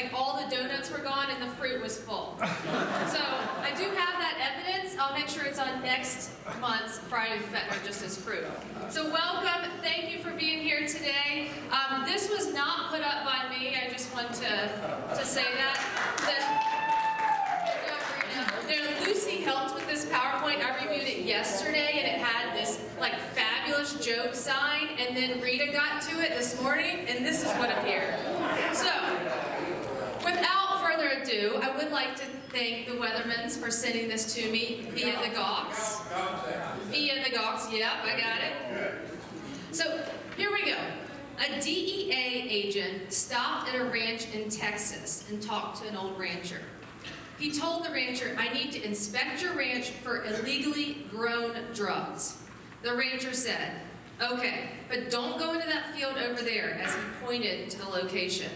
like all the donuts were gone and the fruit was full. So I do have that evidence. I'll make sure it's on next month's Friday with Fetner just as proof. So welcome, thank you for being here today. This was not put up by me, I just want to say that. Lucy helped with this PowerPoint. I reviewed it yesterday and it had this like fabulous joke sign, and then Rita got to it this morning and this is what appeared. So, without further ado, I would like to thank the Weathermans for sending this to me via the Gawks. Via the Gawks, yep, I got it. So, here we go. A DEA agent stopped at a ranch in Texas and talked to an old rancher. He told the rancher, "I need to inspect your ranch for illegally grown drugs." The rancher said, "Okay, but don't go into that field over there," as he pointed to the location.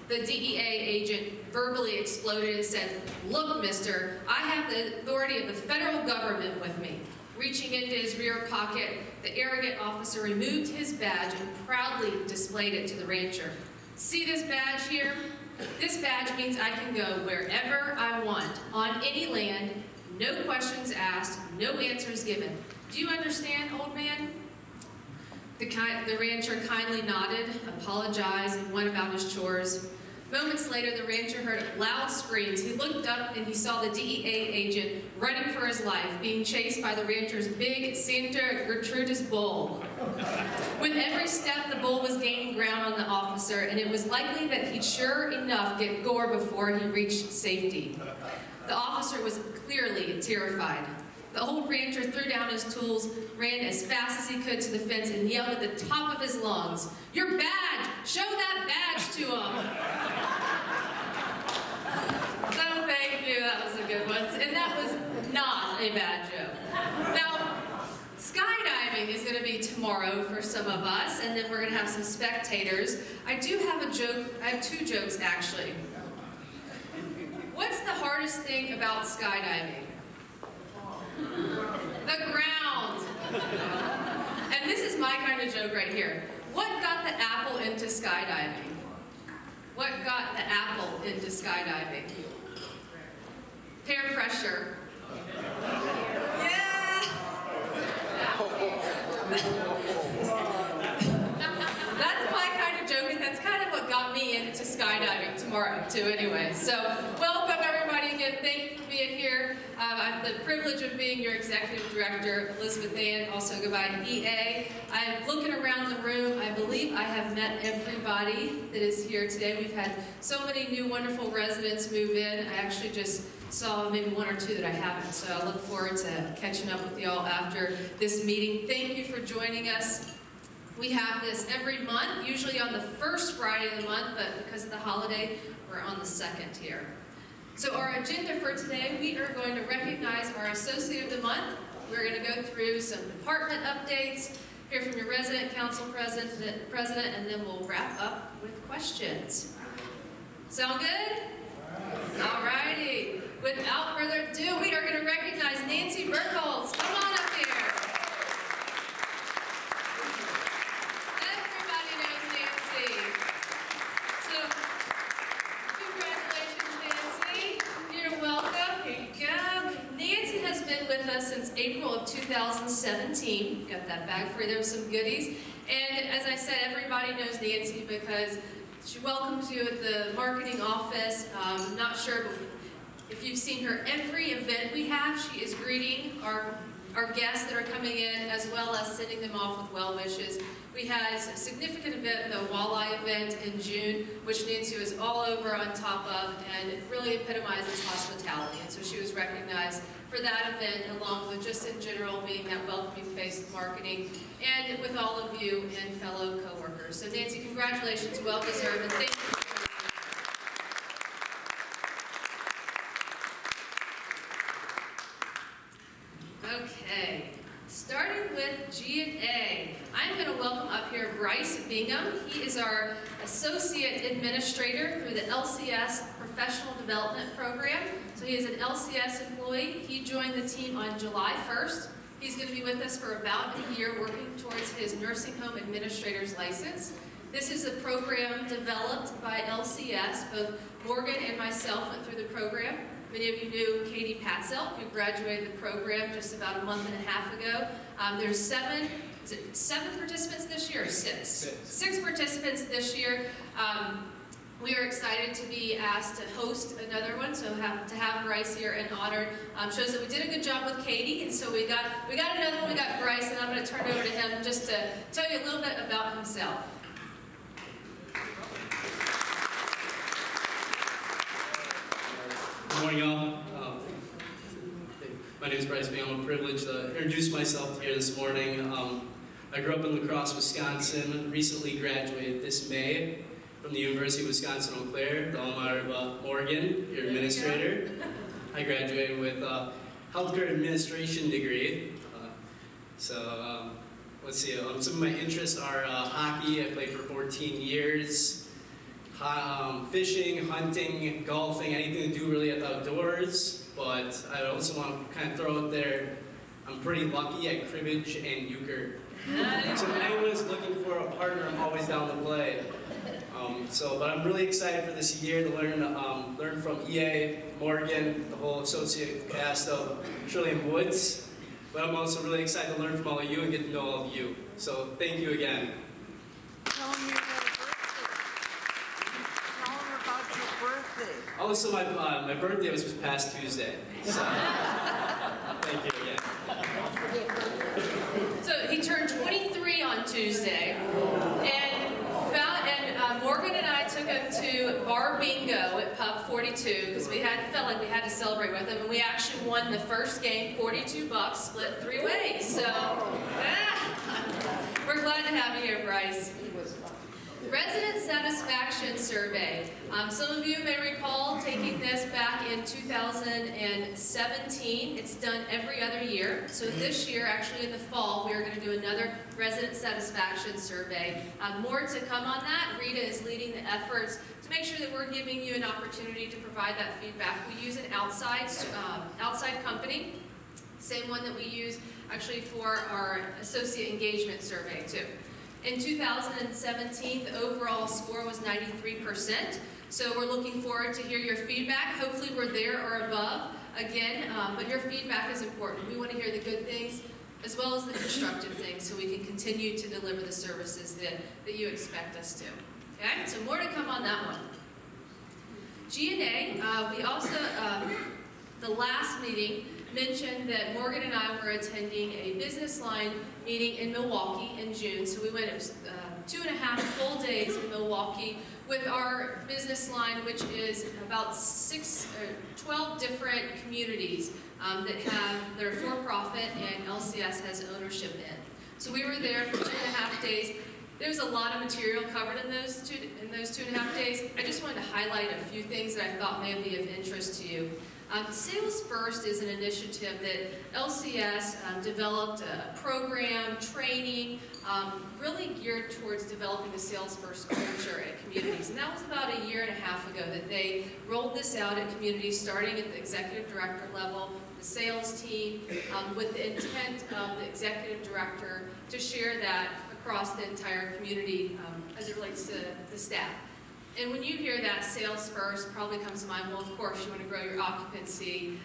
The DEA agent verbally exploded and said, "Look, mister, I have the authority of the federal government with me." Reaching into his rear pocket, the arrogant officer removed his badge and proudly displayed it to the rancher. "See this badge here? This badge means I can go wherever I want, on any land, no questions asked, no answers given. Do you understand, old man?" The rancher kindly nodded, apologized, and went about his chores. Moments later, the rancher heard loud screams. He looked up and he saw the DEA agent running for his life, being chased by the rancher's big Santa Gertrudis bull. With every step, the bull was gaining ground on the officer, and it was likely that he'd sure enough get gore before he reached safety. The officer was clearly terrified. The old rancher threw down his tools, ran as fast as he could to the fence, and yelled at the top of his lungs, "Your badge! Show that badge to him!" So thank you, that was a good one. And that was not a bad joke. Now, skydiving is going to be tomorrow for some of us, and then we're going to have some spectators. I do have a joke, I have two jokes actually. What's the hardest thing about skydiving? The ground. And this is my kind of joke right here. What got the apple into skydiving? What got the apple into skydiving? Peer pressure. Yeah! That's my kind of joke, and that's kind of what got me into skydiving tomorrow, too, anyway. So, welcome everybody again. Thank you for being here. I have the privilege of being your executive director, Elizabeth Ann, also go by EA. I'm looking around the room. I believe I have met everybody that is here today. We've had so many new wonderful residents move in. I actually just saw maybe one or two that I haven't, so I look forward to catching up with y'all after this meeting. Thank you for joining us. We have this every month, usually on the first Friday of the month, but because of the holiday, we're on the second here. So our agenda for today, we are going to recognize our Associate of the Month. We're going to go through some department updates, hear from your resident council president, and then we'll wrap up with questions. Sound good? All righty. Without further ado, we are going to recognize Nancy Burkholz. Come on up here. Everybody knows Nancy. So, congratulations, Nancy. You're welcome. Here you go. Nancy has been with us since April of 2017. Got that bag for you. There were some goodies. And as I said, everybody knows Nancy because she welcomes you at the marketing office. Not sure, but if you've seen her every event we have, she is greeting our guests that are coming in, as well as sending them off with well wishes. We had a significant event, the Walleye event in June, which Nancy was all over on top of, and it really epitomizes hospitality. And so she was recognized for that event, along with just in general being that welcoming face of marketing, and with all of you and fellow coworkers. So Nancy, congratulations, well deserved, and thank you. Okay, starting with G&A, I'm going to welcome up here Bryce Bingham. He is our Associate Administrator through the LCS Professional Development Program. So he is an LCS employee. He joined the team on July 1st. He's going to be with us for about a year working towards his nursing home administrator's license. This is a program developed by LCS. Both Morgan and myself went through the program. Many of you knew Katie Patzel, who graduated the program just about a month and a half ago. There's seven participants this year, or six? Six participants this year. We are excited to be asked to host another one, so to have Bryce here and honored shows that we did a good job with Katie, and so we got another one. We got Bryce, and I'm going to turn it over to him just to tell you a little bit about himself. Good morning, y'all. My name is Bryce. I'm privileged to introduce myself here this morning. I grew up in La Crosse, Wisconsin. Recently graduated this May from the University of Wisconsin-Eau Claire, the alma mater of Morgan, your administrator. I graduated with a healthcare administration degree. Let's see. Some of my interests are hockey. I played for 14 years. Fishing, hunting, golfing, anything to do really with outdoors. But I also want to kind of throw out there, I'm pretty lucky at cribbage and euchre. So if anyone is looking for a partner, I'm always down to play. But I'm really excited for this year to learn from EA, Morgan, the whole associate cast of Trillium Woods. But I'm also really excited to learn from all of you and get to know all of you. So thank you again. Tell them about your birthday. Oh, so my birthday was past Tuesday. So thank you again. So he turned 23 on Tuesday, and Morgan and I took him to Bar Bingo at Pub 42 because we felt like we had to celebrate with him, and we actually won the first game, $42, split 3 ways. So we're glad to have you here, Bryce. Resident Satisfaction Survey. Some of you may recall taking this back in 2017. It's done every other year. So this year, actually in the fall, we are going to do another Resident Satisfaction Survey. More to come on that. Rita is leading the efforts to make sure that we're giving you an opportunity to provide that feedback. We use an outside company, same one that we use actually for our Associate Engagement Survey too. In 2017, the overall score was 93%. So we're looking forward to hear your feedback. Hopefully we're there or above again, but your feedback is important. We want to hear the good things as well as the constructive things so we can continue to deliver the services that you expect us to. Okay, so more to come on that one. G&A, we also, the last meeting, mentioned that Morgan and I were attending a business line meeting in Milwaukee in June. So we went, it was 2.5 full days in Milwaukee with our business line, which is about 12 different communities that are for-profit and LCS has ownership in. So we were there for 2.5 days. There was a lot of material covered in those 2.5 days. I just wanted to highlight a few things that I thought may be of interest to you. Sales First is an initiative that LCS developed a program, training, really geared towards developing the Sales First culture at communities. And that was about 1.5 years ago that they rolled this out at communities, starting at the executive director level, the sales team, with the intent of the executive director to share that across the entire community as it relates to the staff. And when you hear that sales first, probably comes to mind, well, of course, you want to grow your occupancy,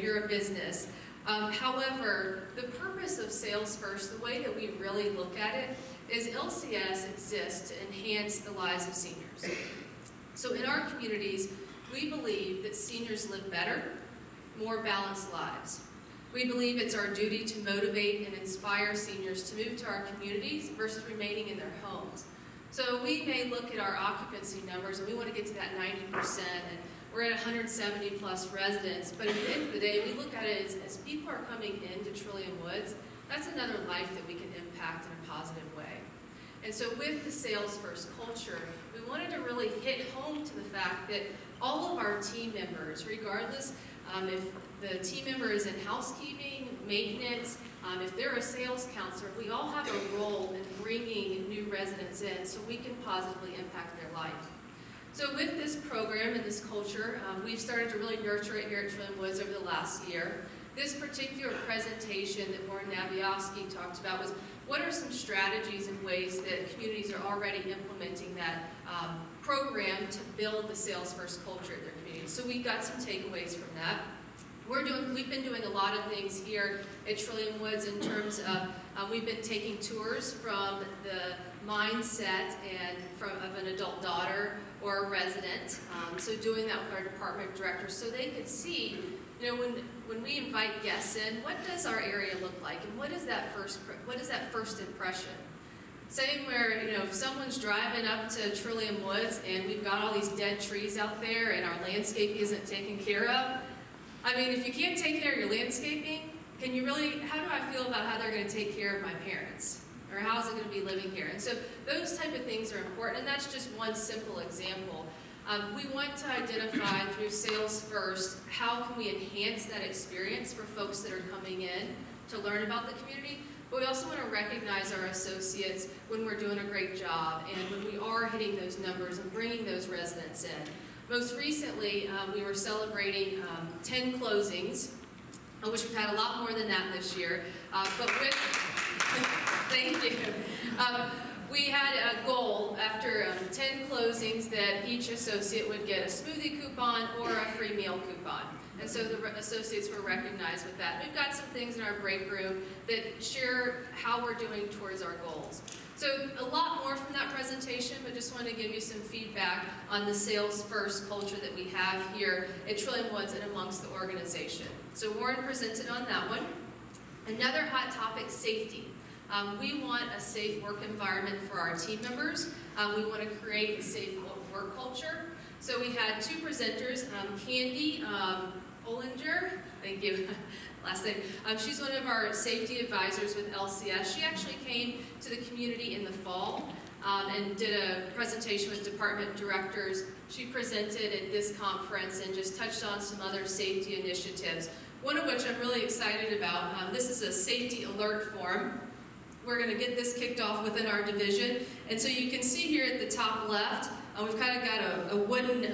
you're a business. However, the purpose of Sales First, the way that we really look at it, is LCS exists to enhance the lives of seniors. So in our communities, we believe that seniors live better, more balanced lives. We believe it's our duty to motivate and inspire seniors to move to our communities versus remaining in their homes. So we may look at our occupancy numbers and we want to get to that 90%, and we're at 170 plus residents, but at the end of the day, we look at it as people are coming into Trillium Woods, that's another life that we can impact in a positive way. And so with the Sales First culture, we wanted to really hit home to the fact that all of our team members, regardless if the team member is in housekeeping, maintenance, if they're a sales counselor, we all have a role in bringing new residents in so we can positively impact their life. So with this program and this culture, we've started to really nurture it here at Trillium Woods over the last year. This particular presentation that Warren Nabiowski talked about was what are some strategies and ways that communities are already implementing that program to build the sales first culture in their community. So we got some takeaways from that. We've been doing a lot of things here at Trillium Woods in terms of, we've been taking tours from the mindset of an adult daughter or a resident. So doing that with our department directors so they could see, when we invite guests in, what does our area look like and what is that first impression? Same where, if someone's driving up to Trillium Woods and we've got all these dead trees out there and our landscape isn't taken care of, I mean, if you can't take care of your landscaping, how do I feel about how they're going to take care of my parents? Or how is it going to be living here? And so those type of things are important, and that's just one simple example. We want to identify through Sales First, how can we enhance that experience for folks that are coming in to learn about the community, but we also want to recognize our associates when we're doing a great job and when we are hitting those numbers and bringing those residents in. Most recently, we were celebrating 10 closings. I wish we've had a lot more than that this year, but with, thank you. We had a goal after 10 closings that each associate would get a smoothie coupon or a free meal coupon. And so the associates were recognized with that. We've got some things in our break room that share how we're doing towards our goals. So a lot more from that presentation, but just wanted to give you some feedback on the sales first culture that we have here at Trillium Woods and amongst the organization. So Warren presented on that one. Another hot topic, safety. We want a safe work environment for our team members. We want to create a safe work culture. So we had two presenters, Candy Ollinger, thank you, last name. She's one of our safety advisors with LCS. She actually came to the community in the fall and did a presentation with department directors. She presented at this conference and just touched on some other safety initiatives, one of which I'm really excited about. This is a safety alert form. We're going to get this kicked off within our division. And so you can see here at the top left, we've kind of got a wooden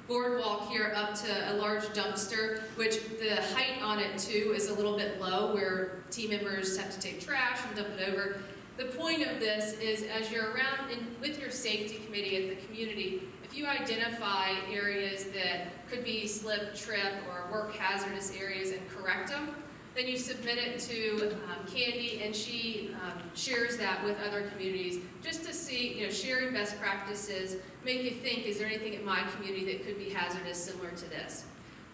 boardwalk here up to a large dumpster, which the height on it too is a little bit low where team members have to take trash and dump it over. The point of this is as you're around with your safety committee at the community, if you identify areas that could be slip, trip, or work hazardous areas and correct them, then you submit it to Candy, and she shares that with other communities just to see, sharing best practices, make you think, is there anything in my community that could be hazardous similar to this?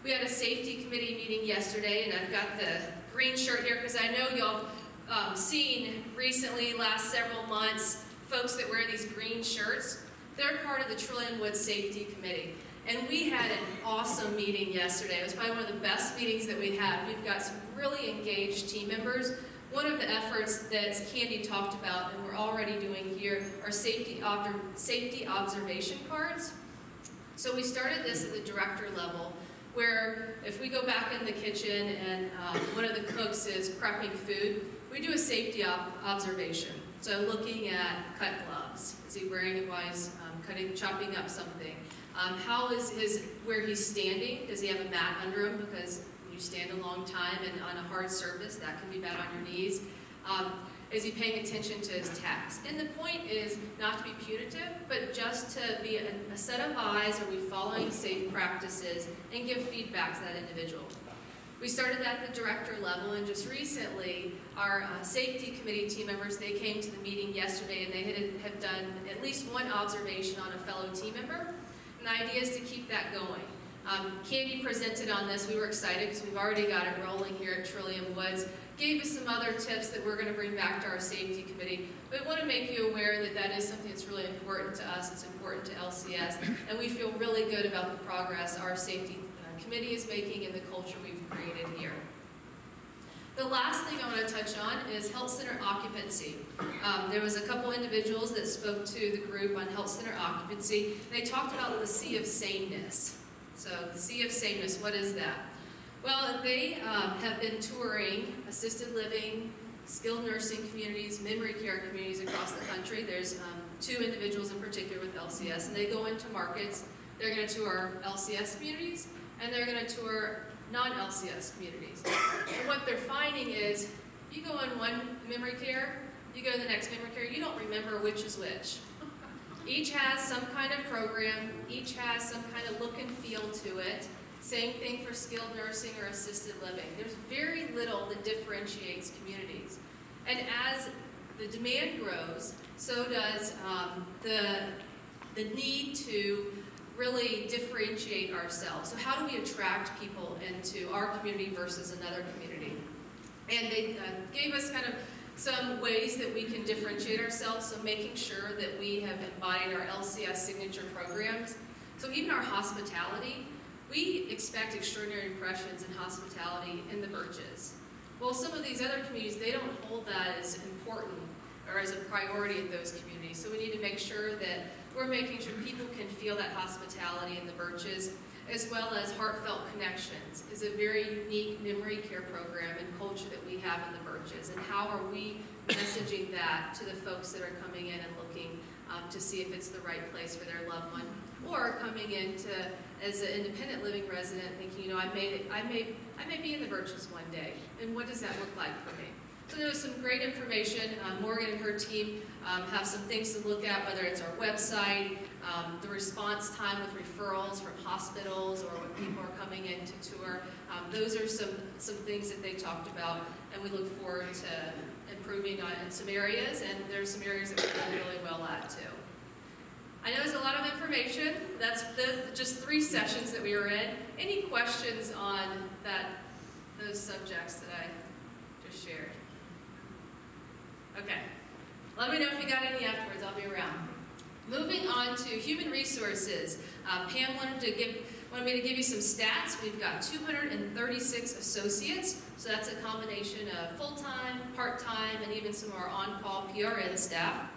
We had a safety committee meeting yesterday, and I've got the green shirt here because I know y'all seen recently, last several months, folks that wear these green shirts. They're part of the Trillium Woods Safety Committee. And we had an awesome meeting yesterday. It was probably one of the best meetings that we had. We've got some really engaged team members. One of the efforts that Candy talked about and we're already doing here are safety observation cards. So we started this at the director level, where if we go back in the kitchen and one of the cooks is prepping food, we do a safety observation. So looking at cut gloves. Is he wearing it while he's chopping up something? How is where he's standing? Does he have a mat under him? Because when you stand a long time and on a hard surface, that can be bad on your knees. Is he paying attention to his task? And the point is not to be punitive, but just to be a set of eyes. Are we following safe practices and give feedback to that individual? We started that at the director level, and just recently, our safety committee team members, they came to the meeting yesterday, and they have done at least one observation on a fellow team member. And the idea is to keep that going. Candy presented on this. We were excited because we've already got it rolling here at Trillium Woods. Gave us some other tips that we're going to bring back to our safety committee. But I want to make you aware that that is something that's really important to us. It's important to LCS. And we feel really good about the progress our safety committee is making and the culture we've created here. The last thing I want to touch on is health center occupancy. There was a couple individuals that spoke to the group on health center occupancy. They talked about the sea of sameness. So the sea of sameness, what is that? Well, they have been touring assisted living, skilled nursing communities, memory care communities across the country. There's two individuals in particular with LCS, and they go into markets. They're going to tour LCS communities, and they're going to tour non-LCS communities. And what they're finding is, you go in one memory care, you go to the next memory care, you don't remember which is which. Each has some kind of program, each has some kind of look and feel to it. Same thing for skilled nursing or assisted living. There's very little that differentiates communities. And as the demand grows, so does the need to really differentiate ourselves. So how do we attract people into our community versus another community? And they gave us kind of some ways that we can differentiate ourselves, so making sure that we have embodied our LCS signature programs. So even our hospitality, we expect extraordinary impressions in hospitality in the Birches. Well, some of these other communities, they don't hold that as important or as a priority in those communities. So we need to make sure that we're making sure people can feel that hospitality in the Birches, as well as Heartfelt Connections is a very unique memory care program and culture that we have in the Birches. And how are we messaging that to the folks that are coming in and looking to see if it's the right place for their loved one, or coming in to, as an independent living resident, thinking, you know, I may be in the Birches one day, and what does that look like for me? So there's some great information. Morgan and her team have some things to look at, whether it's our website, the response time with referrals from hospitals or when people are coming in to tour. Those are some things that they talked about, and we look forward to improving on in some areas, and there's some areas that we're doing really well at too. I know there's a lot of information. That's just 3 sessions that we were in. Any questions on those subjects that I just shared? Okay. Let me know if you got any afterwards. I'll be around. Moving on to human resources. Pam wanted me to give you some stats. We've got 236 associates, so that's a combination of full-time, part-time, and even some of our on-call PRN staff.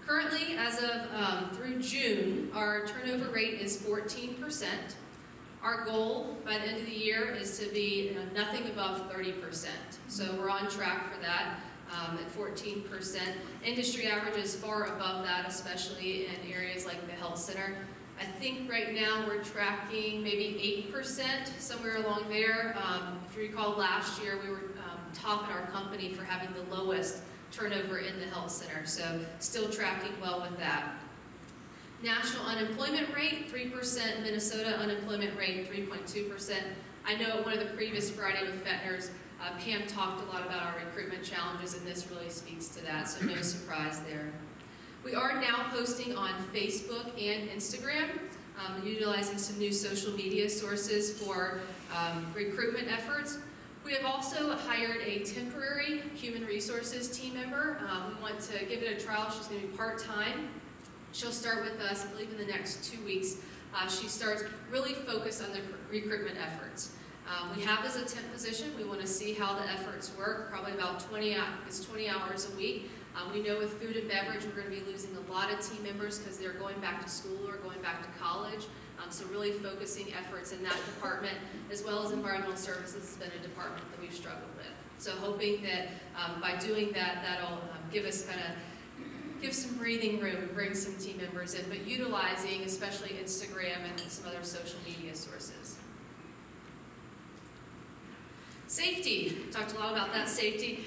Currently, as of through June, our turnover rate is 14%. Our goal by the end of the year is to be nothing above 30%. So we're on track for that at 14%. Industry average is far above that, especially in areas like the health center. I think right now we're tracking maybe 8%, somewhere along there. If you recall, last year we were top in our company for having the lowest turnover in the health center, so still tracking well with that. National unemployment rate, 3%. Minnesota unemployment rate, 3.2%. I know at one of the previous Friday with Fetner's, Pam talked a lot about our recruitment challenges, and this really speaks to that, so no surprise there. We are now posting on Facebook and Instagram, utilizing some new social media sources for recruitment efforts. We have also hired a temporary human resources team member. We want to give it a trial. She's going to be part-time. She'll start with us, I believe, in the next 2 weeks. She starts really focused on the recruitment efforts. We have this as a temp position. We want to see how the efforts work, probably about 20 hours a week. We know with food and beverage we're going to be losing a lot of team members because they're going back to school or going back to college. So really focusing efforts in that department, as well as environmental services, has been a department that we've struggled with. So hoping that by doing that, that'll give some breathing room and bring some team members in, but utilizing especially Instagram and some other social media sources. Safety, talked a lot about that safety.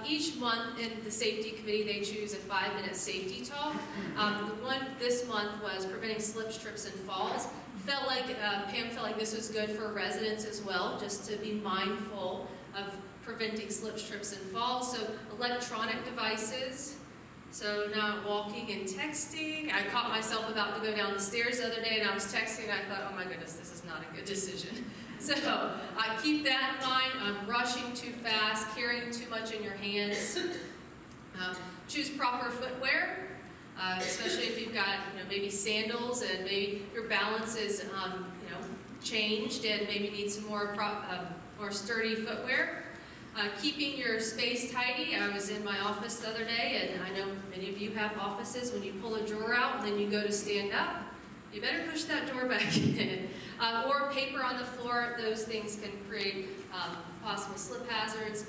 Each month in the safety committee, they choose a 5-minute safety talk. The one this month was preventing slips, trips, and falls. Pam felt like this was good for residents as well, just to be mindful of preventing slips, trips, and falls. So electronic devices, so not walking and texting. I caught myself about to go down the stairs the other day, and I was texting, and I thought, oh my goodness, this is not a good decision. So keep that in mind. Rushing too fast, carrying too much in your hands. Choose proper footwear, especially if you've got maybe sandals and maybe your balance is changed and maybe need some more sturdy footwear. Keeping your space tidy. I was in my office the other day, and I know many of you have offices. When you pull a drawer out and then you go to stand up, you better push that door back in. Or paper on the floor, those things can create possible slip hazards.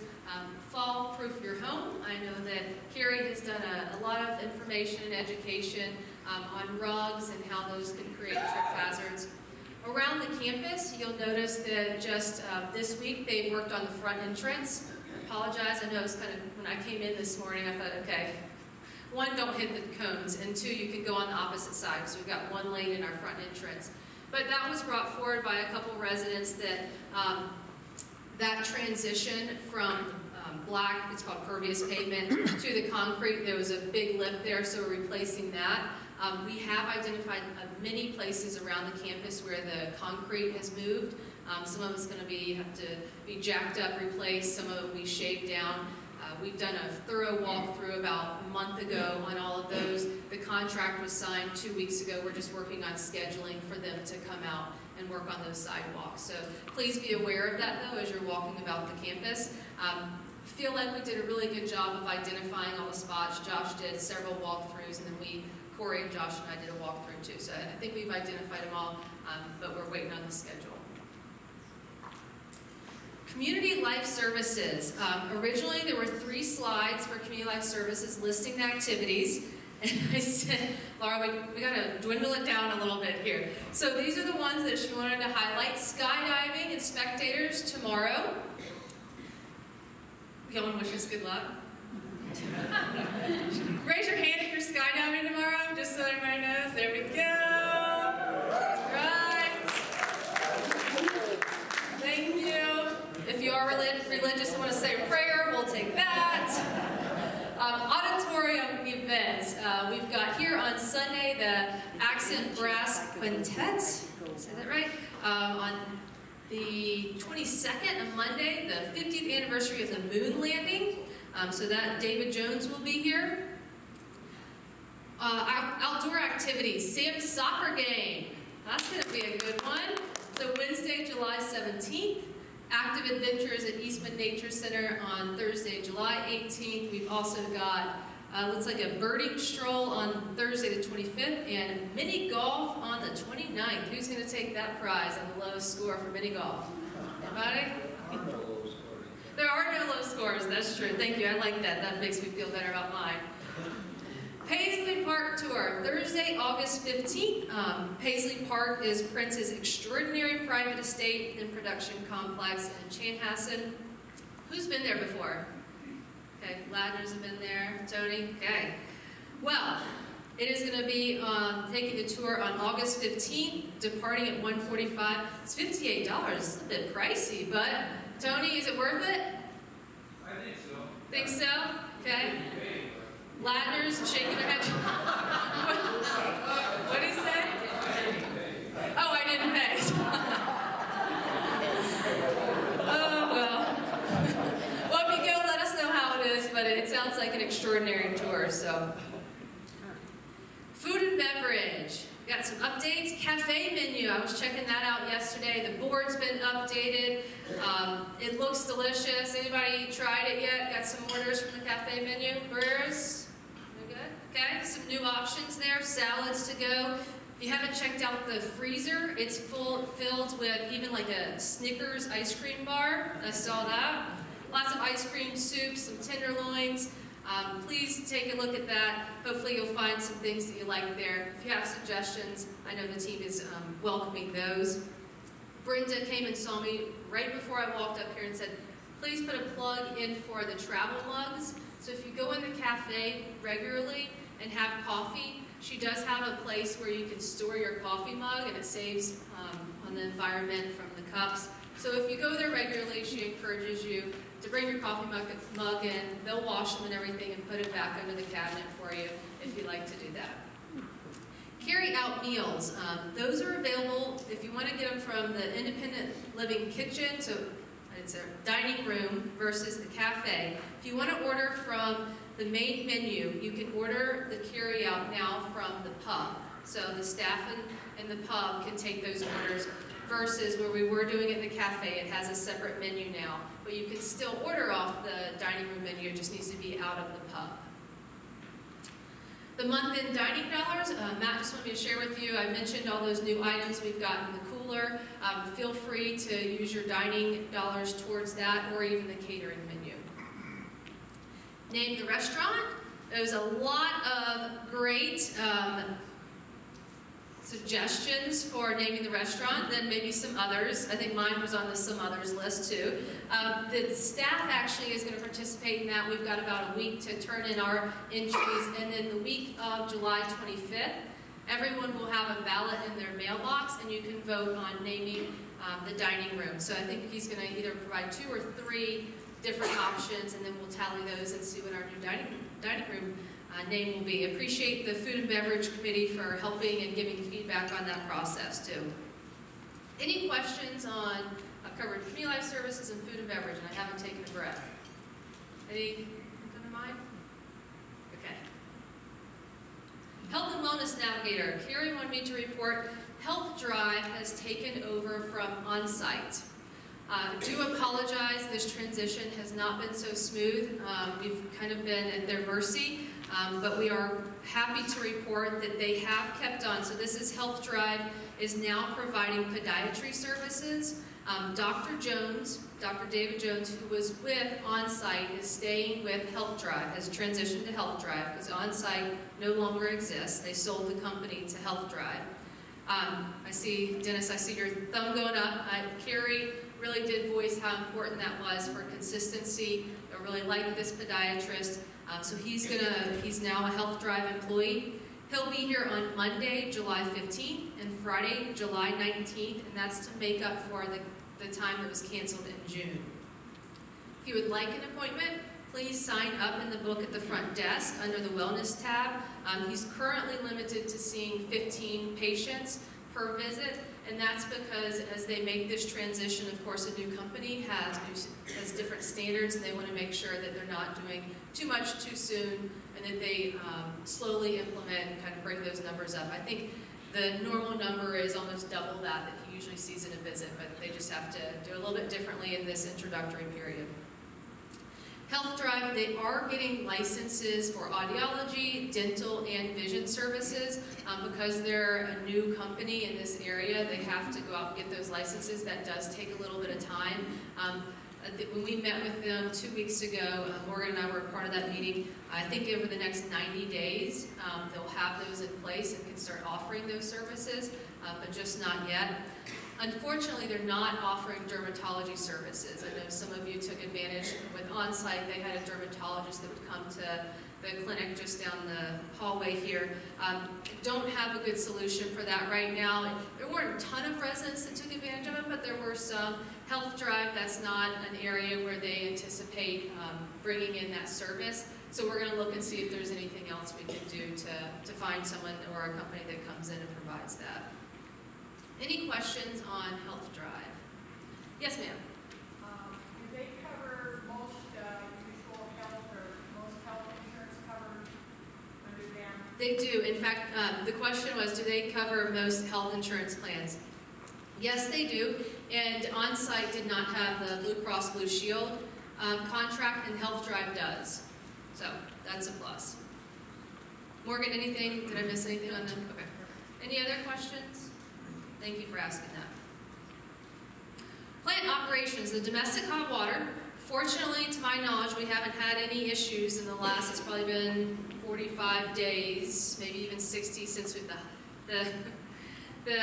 Fall-proof your home. I know that Carrie has done a lot of information and education on rugs and how those can create trip hazards. Around the campus, you'll notice that just this week they've worked on the front entrance. I apologize, I know it's kind of, when I came in this morning, I thought, okay, one, don't hit the cones, and two, you can go on the opposite side, so we've got one lane in our front entrance. But that was brought forward by a couple residents that that transition from black, it's called pervious pavement, to the concrete, there was a big lip there, so we're replacing that. We have identified many places around the campus where the concrete has moved. Some of it's going to have to be jacked up, replaced, some of it will be shaved down. We've done a thorough walkthrough about a month ago on all of those. The contract was signed 2 weeks ago. We're just working on scheduling for them to come out and work on those sidewalks. So please be aware of that, though, as you're walking about the campus. Feel like we did a really good job of identifying all the spots. Josh did several walkthroughs, and then Corey and Josh and I did a walkthrough too. So I think we've identified them all, but we're waiting on the schedule. Community Life Services. Originally, there were 3 slides for Community Life Services listing the activities. And I said, Laura, we got to dwindle it down a little bit here. So these are the ones that she wanted to highlight. Skydiving and spectators tomorrow. Y'all want to wish us good luck? Raise your hand if you're skydiving tomorrow, just so everybody knows. There we go. Right. Thank you. If you are religious and want to say a prayer, we'll take that. Auditorium events. We've got here on Sunday the Accent Brass Quintet. Say that right? On the 22nd, on Monday, the 50th anniversary of the moon landing. So that David Jones will be here. Outdoor activities. Sam's soccer game. That's going to be a good one. So Wednesday, July 17th. Active Adventures at Eastman Nature Center on Thursday, July 18th. We've also got, looks like a birding stroll on Thursday the 25th and mini golf on the 29th. Who's going to take that prize on the lowest score for mini golf? Anybody? There are no low scores, that's true. Thank you, I like that. That makes me feel better about mine. Paisley Park Tour, Thursday, August 15th. Paisley Park is Prince's extraordinary private estate and production complex in Chanhassen. Who's been there before? Okay, Ladners have been there. Tony? Okay. Well, it is going to be taking the tour on August 15th, departing at 1:45. It's $58. It's a bit pricey, but Tony, is it worth it? I think so. Think so? Okay. Ladners shaking their head. What did he say? Oh, I didn't pay. Oh, well. Well, if you go, let us know how it is, but it sounds like an extraordinary tour, so. Food and beverage. We got some updates. Cafe menu. I was checking that out yesterday. The board's been updated. It looks delicious. Anybody tried it yet? Got some orders from the cafe menu? Brewers? We good? Okay. Some new options there. Salads to go. If you haven't checked out the freezer, it's filled with even like a Snickers ice cream bar. I saw that. Lots of ice cream, soups, some tenderloins. Please take a look at that. Hopefully you'll find some things that you like there. If you have suggestions, I know the team is welcoming those. Brenda came and saw me right before I walked up here and said, please put a plug in for the travel mugs. So if you go in the cafe regularly and have coffee, she does have a place where you can store your coffee mug, and it saves on the environment from the cups. So if you go there regularly, she encourages you to bring your coffee mug in. They'll wash them and everything and put it back under the cabinet for you if you like to do that. Carry out meals. Those are available if you want to get them from the independent living kitchen, so it's a dining room versus the cafe. If you want to order from the main menu, you can order the carry out now from the pub. So the staff in the pub can take those orders versus where we were doing it in the cafe. It has a separate menu now, but you can still order off the dining room menu. It just needs to be out of the pub. The month-end dining dollars, Matt just wanted me to share with you. I mentioned all those new items we've got in the cooler. Feel free to use your dining dollars towards that or even the catering menu. Name the restaurant. There's a lot of great suggestions for naming the restaurant, then maybe some others. I think mine was on the some others list too. The staff actually is going to participate in that. We've got about a week to turn in our entries, and then the week of July 25th, everyone will have a ballot in their mailbox, and you can vote on naming the dining room. So I think he's going to either provide 2 or 3 different options, and then we'll tally those and see what our new dining room name will be. Appreciate the Food and Beverage Committee for helping and giving feedback on that process too. Any questions on, I've covered community life services and food and beverage, and I haven't taken a breath. Anything come to mind? Okay. Health and Wellness Navigator. Carrie wanted me to report Health Drive has taken over from on-site. Do apologize, this transition has not been so smooth. We've kind of been at their mercy, but we are happy to report that they have kept on. So this is Health Drive is now providing podiatry services. Dr. Jones, Dr. David Jones, who was with On-Site, is staying with Health Drive, has transitioned to Health Drive because On-Site no longer exists. They sold the company to Health Drive. I see, Dennis, I see your thumb going up. Carrie really did voice how important that was for consistency. I really like this podiatrist. So he's now a Health Drive employee. He'll be here on Monday, July 15th, and Friday, July 19th, and that's to make up for the time that was canceled in June. If you would like an appointment, please sign up in the book at the front desk under the Wellness tab. He's currently limited to seeing 15 patients per visit, and that's because as they make this transition, of course, a new company has different standards, and they want to make sure that they're not doing too much too soon, and that they slowly implement and kind of bring those numbers up. I think the normal number is almost double that he usually sees in a visit, but they just have to do a little bit differently in this introductory period. Health Drive, they are getting licenses for audiology, dental, and vision services. Because they're a new company in this area, they have to go out and get those licenses. That does take a little bit of time. When we met with them 2 weeks ago, Morgan and I were part of that meeting. I think over the next 90 days, they'll have those in place and can start offering those services, but just not yet. Unfortunately, they're not offering dermatology services. I know some of you took advantage with On-Site. They had a dermatologist that would come to the clinic just down the hallway here. Don't have a good solution for that right now. There weren't a ton of residents that took advantage of it, but there were some. Health Drive, that's not an area where they anticipate bringing in that service. So we're going to look and see if there's anything else we can do to find someone or a company that comes in and provides that. Any questions on Health Drive? Yes, ma'am. Do they cover most usual health or most health insurance covered under them? They do. In fact, the question was, do they cover most health insurance plans? Yes, they do. And On-Site did not have the Blue Cross Blue Shield contract, and Health Drive does. So that's a plus. Morgan, anything? Did I miss anything on them? Okay. Any other questions? Thank you for asking that. Plant operations, the domestic hot water. Fortunately, to my knowledge, we haven't had any issues in the last, it's probably been 45 days, maybe even 60 since the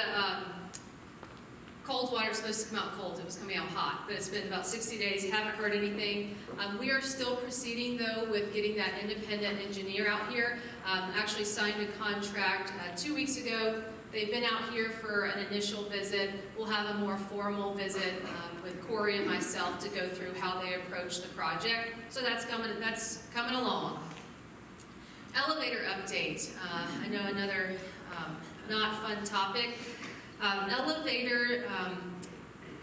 cold water is supposed to come out cold. It was coming out hot, but it's been about 60 days. Haven't heard anything. We are still proceeding, though, with getting that independent engineer out here. Actually signed a contract 2 weeks ago. They've been out here for an initial visit. We'll have a more formal visit with Corey and myself to go through how they approach the project. So that's coming along. Elevator update. I know another not fun topic. Elevator,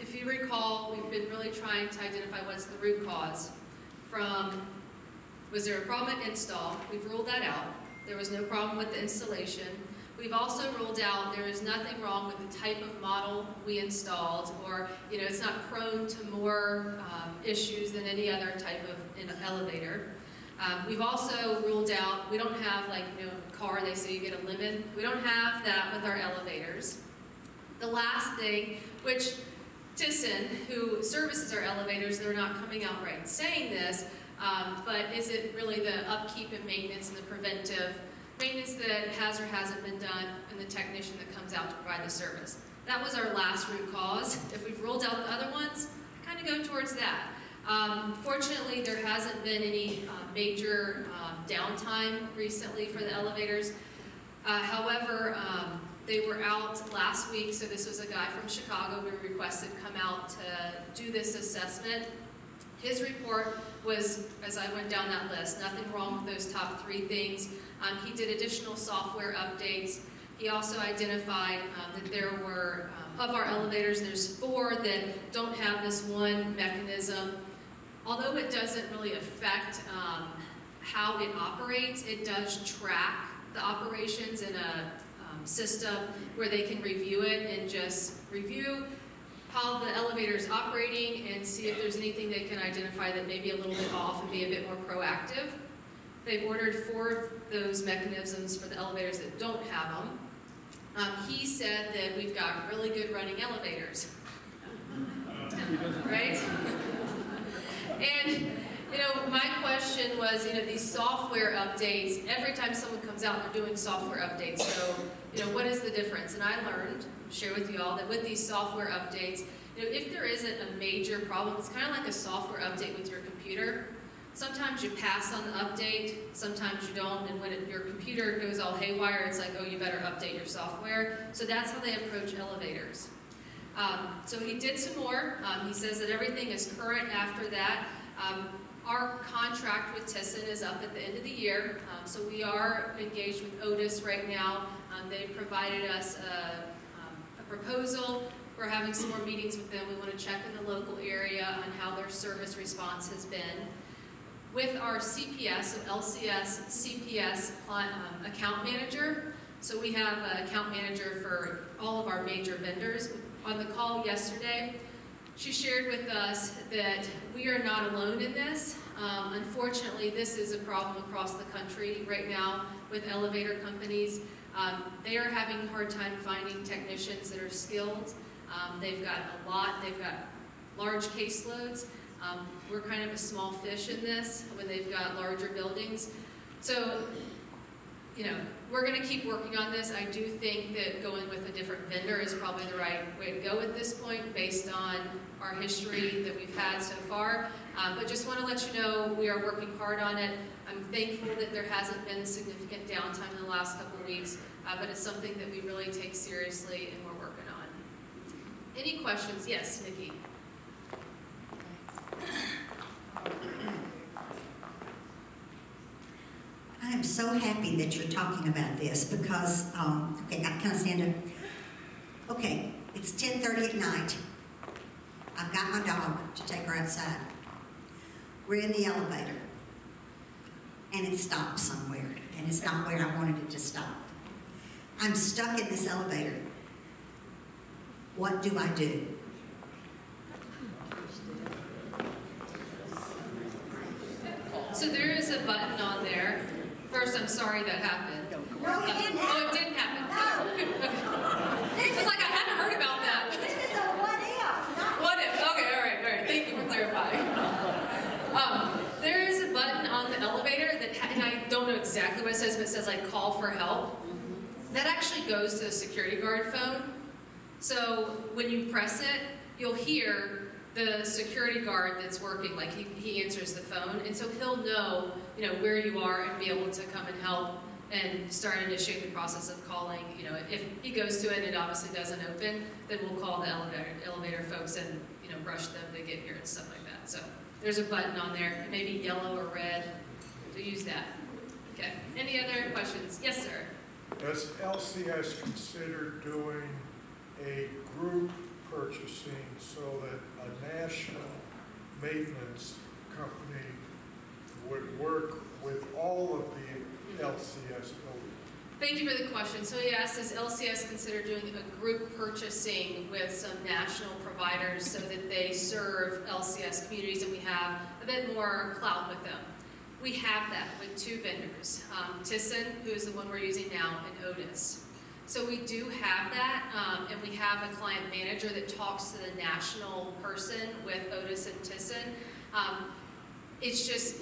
if you recall, we've been really trying to identify what's the root cause. Was there a problem at install? We've ruled that out. There was no problem with the installation. We've also ruled out there is nothing wrong with the type of model we installed, or it's not prone to more issues than any other type of elevator. We've also ruled out, we don't have a car, they say you get a limit. We don't have that with our elevators. The last thing, which Tisson, who services our elevators, they're not coming out right saying this, but is it really the upkeep and maintenance and the preventive? maintenance that has or hasn't been done, and the technician that comes out to provide the service. That was our last root cause. If we've ruled out the other ones, kind of go towards that. Fortunately, there hasn't been any major downtime recently for the elevators. However, they were out last week, so this was a guy from Chicago we requested come out to do this assessment. His report was, as I went down that list, nothing wrong with those top 3 things. He did additional software updates. He also identified that there were, of our elevators, there's 4 that don't have this one mechanism. Although it doesn't really affect how it operates, it does track the operations in a system where they can review it and just review how the elevator is operating and see if there's anything they can identify that may be a little bit off and be a bit more proactive. They've ordered 4 of those mechanisms for the elevators that don't have them. He said that we've got really good running elevators. Right? And, my question was, these software updates, every time someone comes out, they're doing software updates. So, what is the difference? And I learned, share with you all, that with these software updates, if there isn't a major problem, it's kind of like a software update with your computer. Sometimes you pass on the update, sometimes you don't, and when your computer goes all haywire, it's like, oh, you better update your software. So that's how they approach elevators. So he did some more. He says that everything is current after that. Our contract with Thyssen is up at the end of the year, so we are engaged with Otis right now. They provided us a proposal. We're having some more meetings with them. We want to check in the local area on how their service response has been. With our CPS, so LCS, CPS account manager, so we have an account manager for all of our major vendors. On the call yesterday, she shared with us that we are not alone in this. Unfortunately, this is a problem across the country right now with elevator companies. They are having a hard time finding technicians that are skilled. They've got large caseloads. We're kind of a small fish in this when they've got larger buildings. So, we're going to keep working on this. I do think that going with a different vendor is probably the right way to go at this point based on our history that we've had so far. But just want to let you know we are working hard on it. I'm thankful that there hasn't been significant downtime in the last couple of weeks, but it's something that we really take seriously and we're working on. Any questions? Yes, Nikki. I am so happy that you're talking about this because, okay, can I stand up? Okay, it's 10:30 at night. I've got my dog to take her outside. We're in the elevator, and it stopped somewhere, and it's not where I wanted it to stop. I'm stuck in this elevator. What do I do? So there is a button on there. First, I'm sorry that happened. No, it didn't Oh, happen. it didn't happen. No. It was like I hadn't heard about that. This is a what if, not What if? Okay, all right. Thank you for clarifying. There is a button on the elevator that, and I don't know exactly what it says, but it says like call for help. That actually goes to a security guard phone. So when you press it, you'll hear the security guard that's working, like he answers the phone, and so he'll know, where you are and be able to come and help and start initiating the process of calling. If he goes to it and it obviously doesn't open, then we'll call the elevator folks and rush them to get here and stuff like that. So there's a button on there, it may be yellow or red, so use that. Okay. Any other questions? Yes, sir. Does LCS consider doing a group purchasing so that a national maintenance company would work with all of the LCS buildings? Thank you for the question. So he asked, does LCS consider doing a group purchasing with some national providers so that they serve LCS communities and we have a bit more clout with them? We have that with 2 vendors, Thyssen, who is the one we're using now, and Otis. So we do have that, and we have a client manager that talks to the national person with Otis and Thyssen. It's just,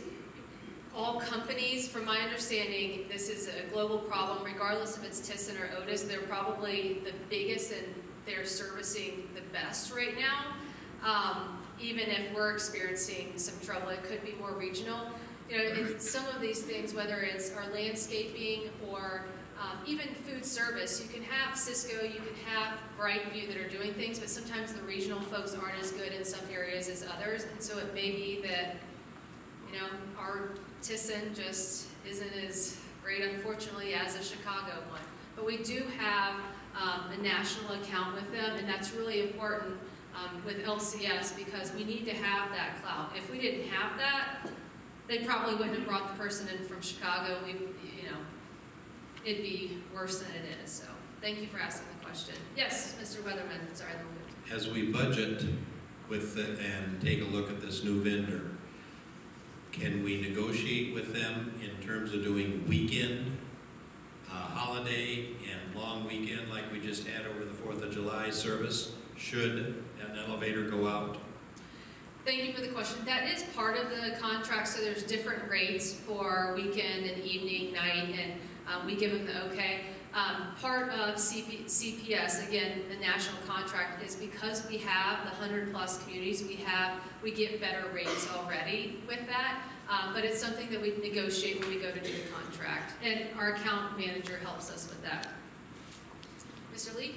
all companies, from my understanding, this is a global problem, regardless if it's Thyssen or Otis. They're probably the biggest and they're servicing the best right now. Even if we're experiencing some trouble, it could be more regional. You know, some of these things, whether it's our landscaping or even food service, you can have Cisco, you can have Brightview that are doing things, but sometimes the regional folks aren't as good in some areas as others, and so it may be that, you know, our Thyssen just isn't as great, unfortunately, as a Chicago one. But we do have a national account with them, and that's really important with LCS because we need to have that clout. If we didn't have that, they probably wouldn't have brought the person in from Chicago. We, you know, it'd be worse than it is. So thank you for asking the question. Yes, Mr. Weatherman. Sorry. As we budget with it and take a look at this new vendor, can we negotiate with them in terms of doing weekend, holiday, and long weekend like we just had over the 4th of July service, should an elevator go out? Thank you for the question. That is part of the contract, so there's different rates for weekend and evening, night, and we give them the okay. Part of CPS, again, the national contract, is because we have the 100+ communities we get better rates already with that, but it's something that we negotiate when we go to do the contract, and our account manager helps us with that. Mr. Lee?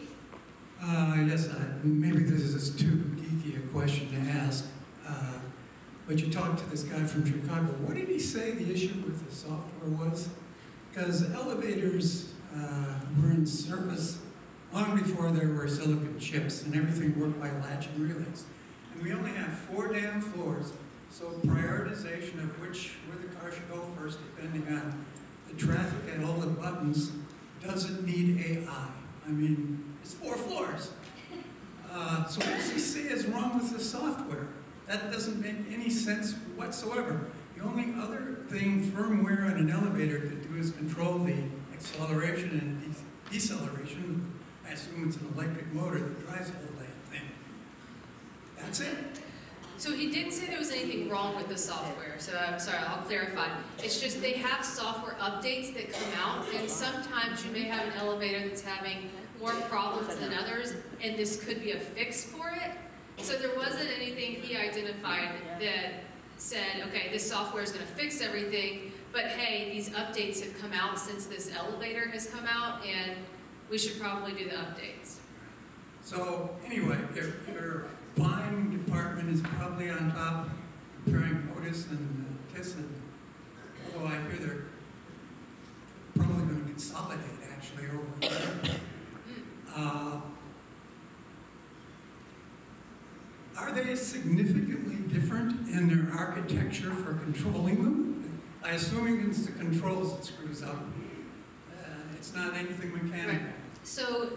Yes, maybe this is too geeky a question to ask, but you talked to this guy from Chicago. What did he say the issue with the software was? Because elevators were in service long before there were silicon chips, and everything worked by latch and relays. And we only have 4 damn floors, so prioritization of where the car should go first, depending on the traffic and all the buttons, doesn't need AI. I mean, it's 4 floors. So what does he say is wrong with the software? That doesn't make any sense whatsoever. The only other thing firmware on an elevator could do is control the acceleration and deceleration. I assume it's an electric motor that drives the whole damn thing. That's it. So he didn't say there was anything wrong with the software, so I'm sorry, I'll clarify. It's just they have software updates that come out, and sometimes you may have an elevator that's having more problems than others, and this could be a fix for it. So there wasn't anything he identified that said, okay, this software is going to fix everything, but hey, these updates have come out since this elevator has come out, and we should probably do the updates. So anyway, if your buying department is probably on top, comparing Otis and Thyssen, although I hear they're probably going to consolidate actually over there. Are they significantly different in their architecture for controlling them? I assume it's the controls that screws up. It's not anything mechanical. Right. So,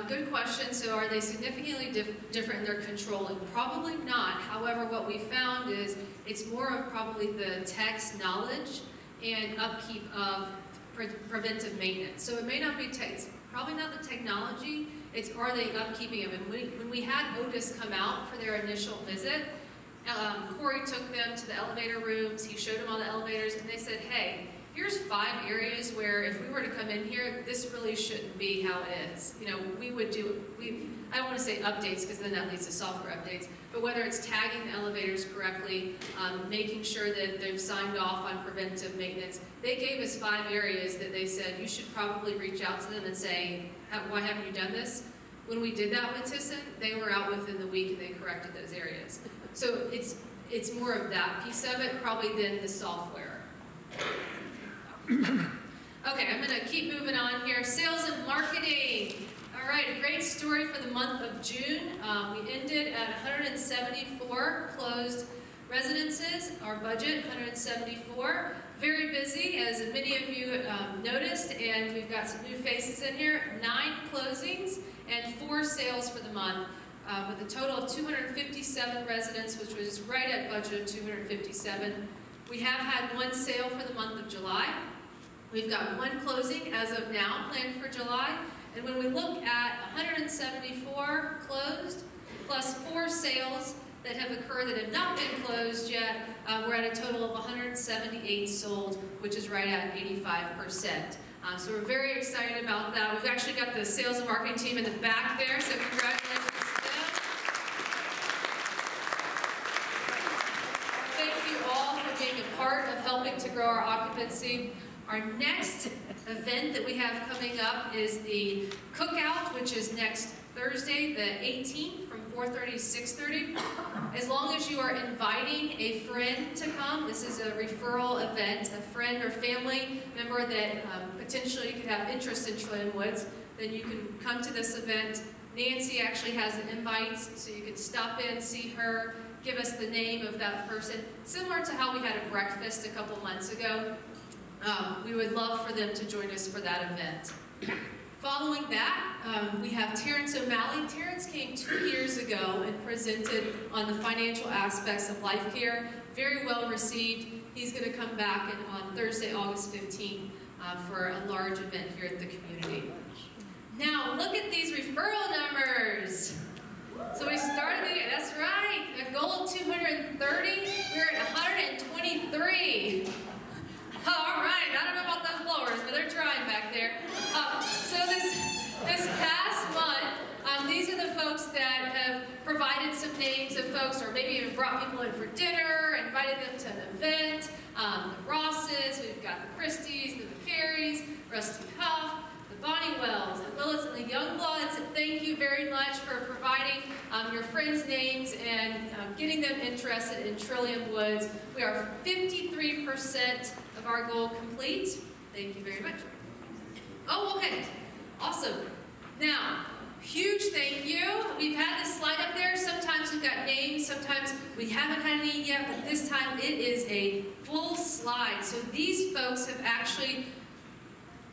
good question. So are they significantly different in their controlling? Probably not. However, what we found is it's more of probably the tech's knowledge and upkeep of preventive maintenance. So it may not be it's probably not the technology, it's are they upkeeping them. And when we had Otis come out for their initial visit, Corey took them to the elevator rooms, he showed them all the elevators, and they said, hey, here's 5 areas where if we were to come in here, this really shouldn't be how it is. You know, we would do, I don't want to say updates because then that leads to software updates, but whether it's tagging the elevators correctly, making sure that they've signed off on preventive maintenance, they gave us 5 areas that they said you should probably reach out to them and say, why haven't you done this? When we did that with Thyssen, they were out within the week and they corrected those areas. So it's more of that piece of it probably than the software. Okay, I'm going to keep moving on here. Sales and marketing. All right, a great story for the month of June. We ended at 174 closed residences. Our budget, 174. Very busy, as many of you noticed, and we've got some new faces in here. 9 closings and 4 sales for the month, with a total of 257 residents, which was right at budget of 257. We have had 1 sale for the month of July. We've got 1 closing as of now planned for July. And when we look at 174 closed plus 4 sales, that have occurred that have not been closed yet, we're at a total of 178 sold, which is right at 85%. So we're very excited about that. We've actually got the sales and marketing team in the back there, so congratulations to them. Thank you all for being a part of helping to grow our occupancy. Our next event that we have coming up is the cookout, which is next Thursday, the 18th, from 4:30 to 6:30. As long as you are inviting a friend to come, this is a referral event, a friend or family member that potentially could have interest in Trillium Woods, then you can come to this event. Nancy actually has the invites, so you can stop in, see her, give us the name of that person. Similar to how we had a breakfast a couple months ago. We would love for them to join us for that event. Following that, we have Terrence O'Malley. Terrence came 2 years ago and presented on the financial aspects of life care. Very well received. He's going to come back on Thursday, August 15th for a large event here at the community. Now, look at these referral numbers. So we started the year, that's right, a goal of 230. We're at 123. All right, I don't know about those blowers, but they're trying back there. So this past month, these are the folks that have provided some names of folks, or maybe even brought people in for dinner, invited them to an event. The Rosses, we've got the Christies, the McCarries, Rusty Huff, the Bonnie Wells, the Willits, and the Youngbloods. Thank you very much for providing your friends' names and getting them interested in Trillium Woods. We are 53% of our goal complete. Thank you very much. Oh, okay. Awesome. Now, huge thank you. We've had this slide up there. Sometimes we've got names, sometimes we haven't had any yet, but this time it is a full slide. So these folks have actually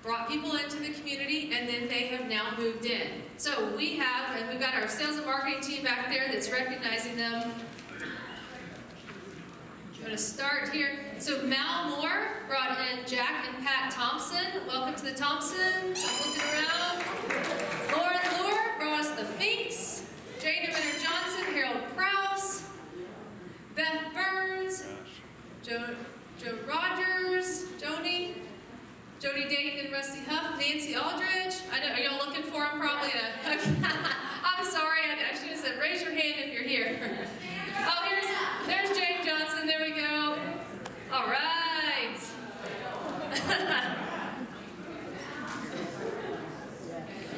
brought people into the community, and then they have now moved in. So we've got our sales and marketing team back there that's recognizing them. I'm going to start here. So Mal Moore brought in Jack and Pat Thompson. Welcome to the Thompsons. I'm looking around. Lauren Lure brought us the Finks. Jada Minner Johnson, Harold Prowse, Beth Burns, Joe Rogers, Joni Dayton and Rusty Huff, Nancy Aldridge. I know, are y'all looking for them? Probably. I'm sorry, I should have said raise your hand if you're here. Oh, there's Jane Johnson. There we go. All right.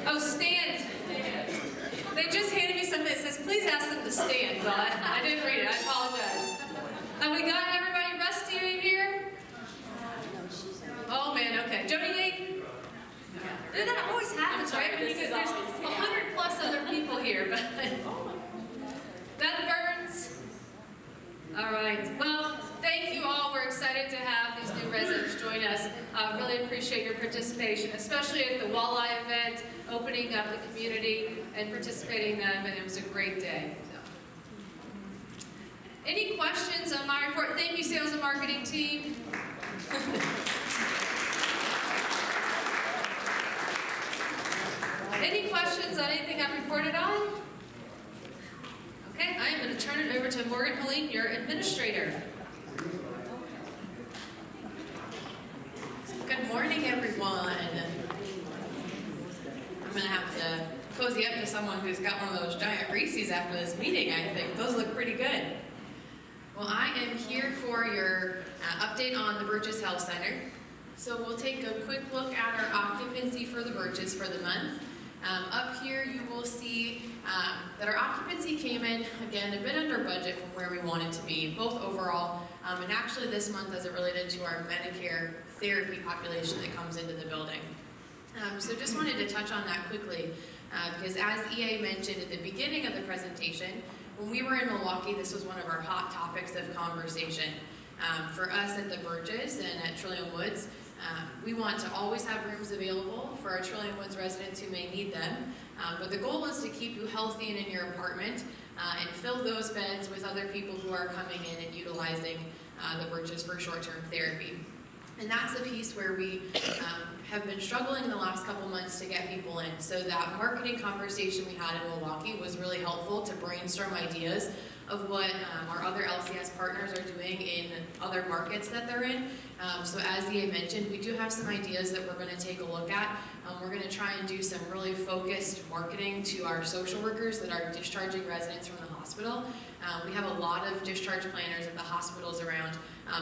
Oh, stand. They just handed me something that says, please ask them to stand. Well, I didn't read it. I apologize. We got everybody Rusty in here? Oh, man, okay. Jody Dayton? That always happens, right? When there's 100 plus other people here. But Beth Burns? All right. Well, thank you all. We're excited to have these new residents join us. Really appreciate your participation, especially at the Walleye event, opening up the community and participating in that event. It was a great day. So. Any questions on my report? Thank you, sales and marketing team. Any questions on anything I've reported on? Okay, I am going to turn it over to Morgan Helene, your administrator. Good morning, everyone. I'm going to have to cozy up to someone who's got one of those giant Reese's after this meeting, I think. Those look pretty good. Well, I am here for your update on the Burgess Health Center. So we'll take a quick look at our occupancy for the Burgess for the month. Up here you will see that our occupancy came in, again, a bit under budget from where we wanted to be, both overall and actually this month as it related to our Medicare therapy population that comes into the building. So just wanted to touch on that quickly because as EA mentioned at the beginning of the presentation, when we were in Milwaukee, this was one of our hot topics of conversation. For us at the Burgess and at Trillium Woods, we want to always have rooms available for our Trillium Woods residents who may need them. But the goal is to keep you healthy and in your apartment and fill those beds with other people who are coming in and utilizing the Burgess for short-term therapy. And that's the piece where we have been struggling in the last couple months to get people in. So that marketing conversation we had in Milwaukee was really helpful to brainstorm ideas of what our other LCS partners are doing in other markets that they're in. So as EA mentioned, we do have some ideas that we're going to take a look at. We're going to try and do some really focused marketing to our social workers that are discharging residents from the hospital. We have a lot of discharge planners at the hospitals around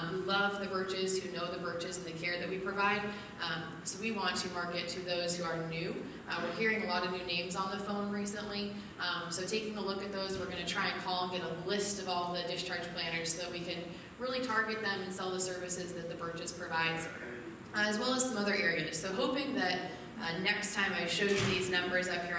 who love the Birches, who know the Birches and the care that we provide. So we want to market to those who are new. We're hearing a lot of new names on the phone recently. So taking a look at those, we're going to try and call and get a list of all the discharge planners so that we can really target them and sell the services that the Birches provides, as well as some other areas. So hoping that next time I show you these numbers up here on